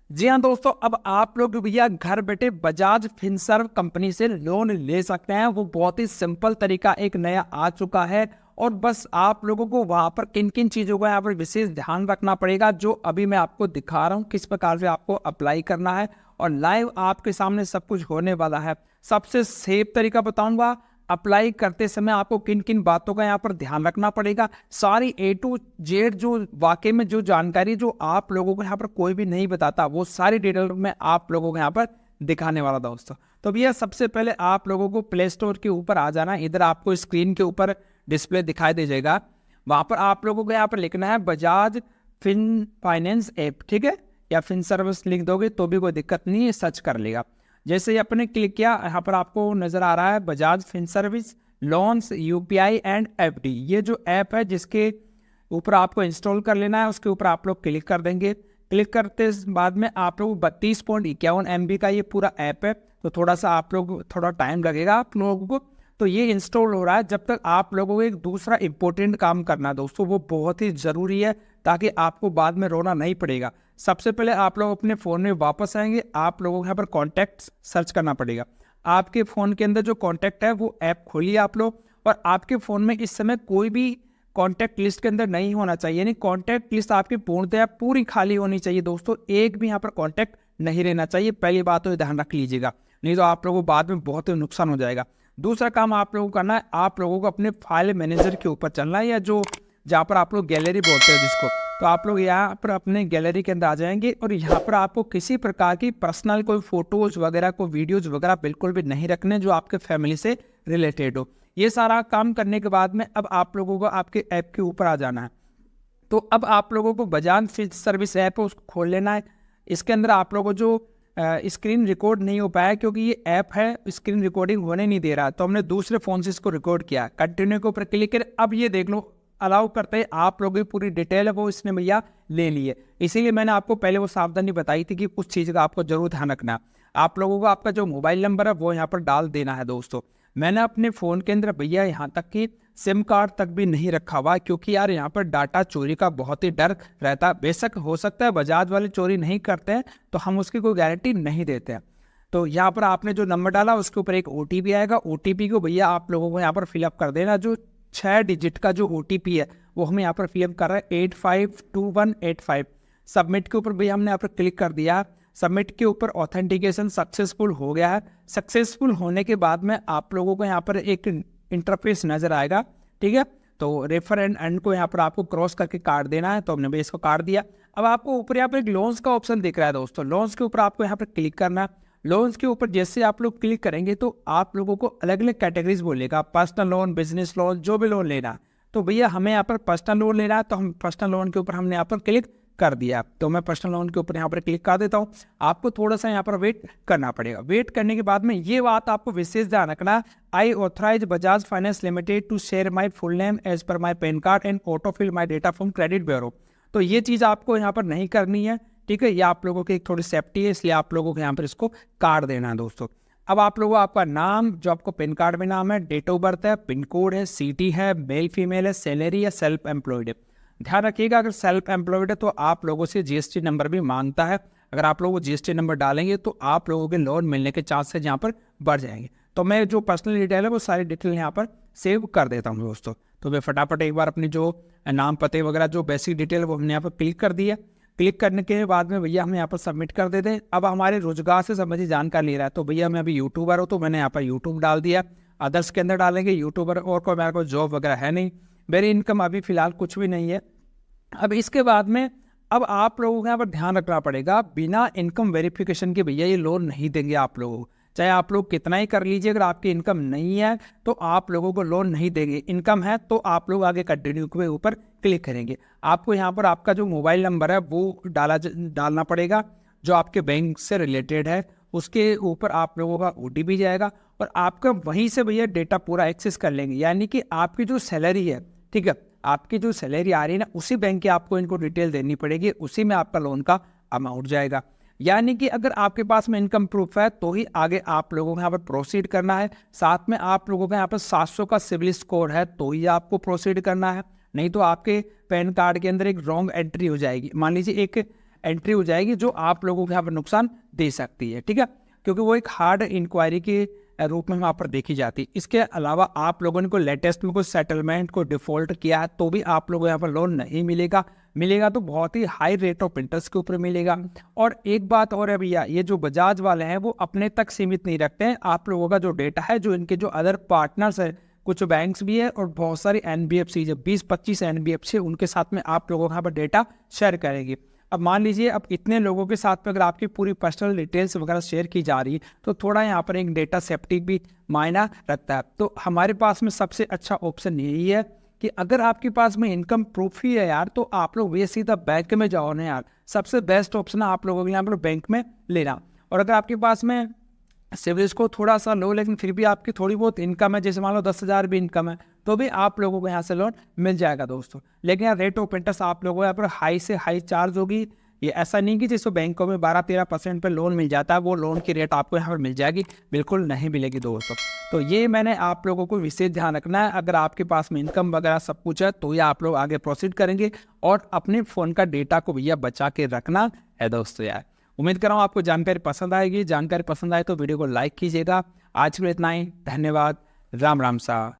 जी हाँ दोस्तों, अब आप लोग भैया घर बैठे बजाज फिनसर्व कंपनी से लोन ले सकते हैं। वो बहुत ही सिंपल तरीका एक नया आ चुका है और बस आप लोगों को वहां पर किन किन चीज़ों का यहाँ पर विशेष ध्यान रखना पड़ेगा, जो अभी मैं आपको दिखा रहा हूँ किस प्रकार से आपको अप्लाई करना है और लाइव आपके सामने सब कुछ होने वाला है। सबसे सेफ तरीका बताऊंगा, अप्लाई करते समय आपको किन किन बातों का यहाँ पर ध्यान रखना पड़ेगा। सारी ए टू जेड जो वाकई में जो जानकारी जो आप लोगों को यहाँ पर कोई भी नहीं बताता, वो सारी डिटेल में आप लोगों को यहाँ पर दिखाने वाला दोस्तों। तो भैया सबसे पहले आप लोगों को प्ले स्टोर के ऊपर आ जाना। इधर आपको स्क्रीन के ऊपर डिस्प्ले दिखाई दे जाएगा, वहां पर आप लोगों को यहाँ पर लिखना है बजाज फिन फाइनेंस ऐप, ठीक है, या फिन सर्विस लिख दोगे तो भी कोई दिक्कत नहीं है, सर्च कर लेगा। जैसे ही आपने क्लिक किया, यहाँ पर आपको नजर आ रहा है Bajaj fin service loans UPI and FD. ये जो ऐप है जिसके ऊपर आपको इंस्टॉल कर लेना है, उसके ऊपर आप लोग क्लिक कर देंगे। क्लिक करते बाद में आप लोग 32.51 MB का ये पूरा ऐप है, तो थोड़ा सा आप लोग थोड़ा टाइम लगेगा आप लोगों को। तो ये इंस्टॉल हो रहा है, जब तक आप लोगों को एक दूसरा इंपॉर्टेंट काम करना है दोस्तों, वो बहुत ही ज़रूरी है ताकि आपको बाद में रोना नहीं पड़ेगा। सबसे पहले आप लोग अपने फ़ोन में वापस आएंगे, आप लोगों को यहाँ पर कॉन्टैक्ट सर्च करना पड़ेगा। आपके फ़ोन के अंदर जो कॉन्टैक्ट है वो ऐप खोलिए आप लोग, और आपके फ़ोन में इस समय कोई भी कॉन्टैक्ट लिस्ट के अंदर नहीं होना चाहिए, यानी कॉन्टैक्ट लिस्ट आपकी पूर्णतः पूरी खाली होनी चाहिए दोस्तों। एक भी यहाँ पर कॉन्टैक्ट नहीं रहना चाहिए, पहली बात तो ध्यान रख लीजिएगा, नहीं तो आप लोगों को बाद में बहुत ही नुकसान हो जाएगा। दूसरा काम आप लोगों को करना है, आप लोगों को अपने फाइल मैनेजर के ऊपर चलना है, या जो जहाँ पर आप लोग गैलरी बोलते हैं जिसको, तो आप लोग यहाँ पर अपने गैलरी के अंदर आ जाएंगे और यहाँ पर आपको किसी प्रकार की पर्सनल कोई फोटोज वगैरह कोई वीडियोज वगैरह बिल्कुल भी नहीं रखने जो आपके फैमिली से रिलेटेड हो। ये सारा काम करने के बाद में अब आप लोगों को आपके ऐप के ऊपर आ जाना है। तो अब आप लोगों को बजाज फिन सर्विस ऐप है उसको खोल लेना है। इसके अंदर आप लोगों को जो स्क्रीन रिकॉर्ड नहीं हो पाया क्योंकि ये ऐप है स्क्रीन रिकॉर्डिंग होने नहीं दे रहा, तो हमने दूसरे फ़ोन से इसको रिकॉर्ड किया। कंटिन्यू के ऊपर क्लिक कर, अब ये देख लो अलाउ करते हैं, आप लोगों की पूरी डिटेल है वो इसने भैया ले ली है। इसीलिए मैंने आपको पहले वो सावधानी बताई थी कि उस चीज़ का आपको जरूर ध्यान रखना है। आप लोगों को आपका जो मोबाइल नंबर है वो यहाँ पर डाल देना है दोस्तों। मैंने अपने फ़ोन के अंदर भैया यहाँ तक कि सिम कार्ड तक भी नहीं रखा हुआ, क्योंकि यार यहाँ पर डाटा चोरी का बहुत ही डर रहता है। बेशक हो सकता है बजाज वाले चोरी नहीं करते हैं, तो हम उसकी कोई गारंटी नहीं देते हैं। तो यहाँ पर आपने जो नंबर डाला उसके ऊपर एक OTP आएगा, OTP को भैया आप लोगों को यहाँ पर फिलअप कर देना। जो 6 डिजिट का जो OTP है वो हमें यहाँ पर फिलअप कर रहा है 852185। सबमिट के ऊपर भैया हमने यहाँ पर क्लिक कर दिया। सबमिट के ऊपर ऑथेंटिकेशन सक्सेसफुल हो गया है। सक्सेसफुल होने के बाद में आप लोगों को यहाँ पर एक इंटरफेस नजर आएगा, ठीक है। तो रेफर एंड एंड को यहाँ पर आपको क्रॉस करके काट देना है, तो हमने भी इसको काट दिया। अब आपको ऊपर यहाँ पर एक लोन्स का ऑप्शन दिख रहा है दोस्तों, लोन्स के ऊपर आपको यहाँ पर क्लिक करना है। लोन्स के ऊपर जैसे आप लोग क्लिक करेंगे तो आप लोगों को अलग अलग कैटेगरीज बोलेगा, पर्सनल लोन, बिजनेस लोन, जो भी लोन लेना। तो भैया हमें यहाँ पर पर्सनल लोन लेना है, तो हम पर्सनल लोन के ऊपर हमने यहाँ पर क्लिक कर दिया। तो मैं पर्सनल लोन के ऊपर यहाँ पर क्लिक कर देता हूँ। आपको थोड़ा सा यहाँ पर वेट करना पड़ेगा। वेट करने के बाद में ये बात आपको विशेष ध्यान रखना, I authorize Bajaj Finance Limited to share my full name as per my PAN card and autofill my data from credit bureau. तो ये चीज़ आपको यहाँ पर नहीं करनी है, ठीक है। ये आप लोगों की एक थोड़ी सेफ्टी है, इसलिए आप लोगों को यहाँ पर इसको काट देना है दोस्तों। अब आप लोगों को आपका नाम जो आपको पैन कार्ड में नाम है, डेट ऑफ बर्थ है, पिन कोड है, सिटी है, मेल फीमेल है, सैलरी या सेल्फ एम्प्लॉयड है। ध्यान रखिएगा अगर सेल्फ एम्प्लॉयड है तो आप लोगों से GST नंबर भी मांगता है। अगर आप लोगों को GST नंबर डालेंगे तो आप लोगों के लोन मिलने के चांसेस यहाँ पर बढ़ जाएंगे। तो मैं जो पर्सनल डिटेल है वो सारी डिटेल यहाँ पर सेव कर देता हूँ दोस्तों। तो मैं फटाफट एक बार अपनी जो नाम पते वगैरह जो बेसिक डिटेल वो हमने यहाँ पर क्लिक कर दिया। क्लिक करने के बाद में भैया हम यहाँ पर सबमिट कर देते हैं। अब हमारे रोजगार से संबंधित जानकारी ले रहा है, तो भैया मैं अभी यूट्यूबर हूँ तो मैंने यहाँ पर यूट्यूब डाल दिया। अदर्स के अंदर डालेंगे यूट्यूबर, और कोई मेरे को जॉब वगैरह है नहीं, मेरी इनकम अभी फिलहाल कुछ भी नहीं है। अब इसके बाद में अब आप लोगों को यहाँ पर ध्यान रखना पड़ेगा, बिना इनकम वेरिफिकेशन के भैया ये लोन नहीं देंगे आप लोगों को। चाहे आप लोग कितना ही कर लीजिए, अगर आपकी इनकम नहीं है तो आप लोगों को लोन नहीं देंगे। इनकम है तो आप लोग आगे कंटिन्यू के ऊपर क्लिक करेंगे। आपको यहाँ पर आपका जो मोबाइल नंबर है वो डालना पड़ेगा जो आपके बैंक से रिलेटेड है। उसके ऊपर आप लोगों का OTP जाएगा और आपका वहीं से भैया डेटा पूरा एक्सेस कर लेंगे। यानी कि आपकी जो सैलरी है, ठीक है, आपकी जो सैलरी आ रही है ना, उसी बैंक की आपको इनको डिटेल देनी पड़ेगी, उसी में आपका लोन का अमाउंट जाएगा। यानी कि अगर आपके पास में इनकम प्रूफ है तो ही आगे आप लोगों को यहाँ पर प्रोसीड करना है। साथ में आप लोगों का यहाँ पर 700 का सिविल स्कोर है तो ही आपको प्रोसीड करना है, नहीं तो आपके पैन कार्ड के अंदर एक रॉन्ग एंट्री हो जाएगी। मान लीजिए एक एंट्री हो जाएगी जो आप लोगों को यहाँ पर नुकसान दे सकती है, ठीक है, क्योंकि वो एक हार्ड इंक्वायरी के रूप में वहाँ पर देखी जाती है। इसके अलावा आप लोगों ने कोई लेटेस्ट में कोई सेटलमेंट को डिफॉल्ट किया है तो भी आप लोगों को यहाँ पर लोन नहीं मिलेगा। मिलेगा तो बहुत ही हाई रेट ऑफ इंटरेस्ट के ऊपर मिलेगा। और एक बात और है भैया, ये जो बजाज वाले हैं वो अपने तक सीमित नहीं रखते हैं, आप लोगों का जो डेटा है, जो इनके जो अदर पार्टनर्स है, कुछ बैंक्स भी है और बहुत सारी एनबीएफसी, जब 20-25 एनबीएफसी उनके साथ में आप लोगों का यहाँ पर डेटा शेयर करेंगे। अब मान लीजिए अब इतने लोगों के साथ में अगर आपकी पूरी पर्सनल डिटेल्स वगैरह शेयर की जा रही है तो थोड़ा यहाँ पर एक डेटा सेफ्टी भी मायना रखता है। तो हमारे पास में सबसे अच्छा ऑप्शन यही है कि अगर आपके पास में इनकम प्रूफ ही है यार, तो आप लोग वे सीधा बैंक में जाओ ना यार। सबसे बेस्ट ऑप्शन है आप लोगों के यहाँ पर बैंक में लेना। और अगर आपके पास में सिविल स्कोर थोड़ा सा लो लेकिन फिर भी आपकी थोड़ी बहुत इनकम है, जैसे मान लो 10,000 भी इनकम है, तो भी आप लोगों को यहाँ से लोन मिल जाएगा दोस्तों। लेकिन यार रेट ऑफ इंटरेस्ट आप लोगों को यहाँ पर हाई से हाई चार्ज होगी। ये ऐसा नहीं कि जिसको बैंकों में 12-13% पे लोन मिल जाता है, वो लोन की रेट आपको यहाँ पर मिल जाएगी, बिल्कुल नहीं मिलेगी दोस्तों। तो ये मैंने आप लोगों को विशेष ध्यान रखना है। अगर आपके पास में इनकम वगैरह सब कुछ है तो ये आप लोग आगे प्रोसीड करेंगे और अपने फ़ोन का डेटा को भैया बचा के रखना है दोस्तों यार। उम्मीद कर रहा हूँ आपको जानकारी पसंद आएगी। जानकारी पसंद आए तो वीडियो को लाइक कीजिएगा। आज के लिए इतना ही, धन्यवाद, राम राम सा।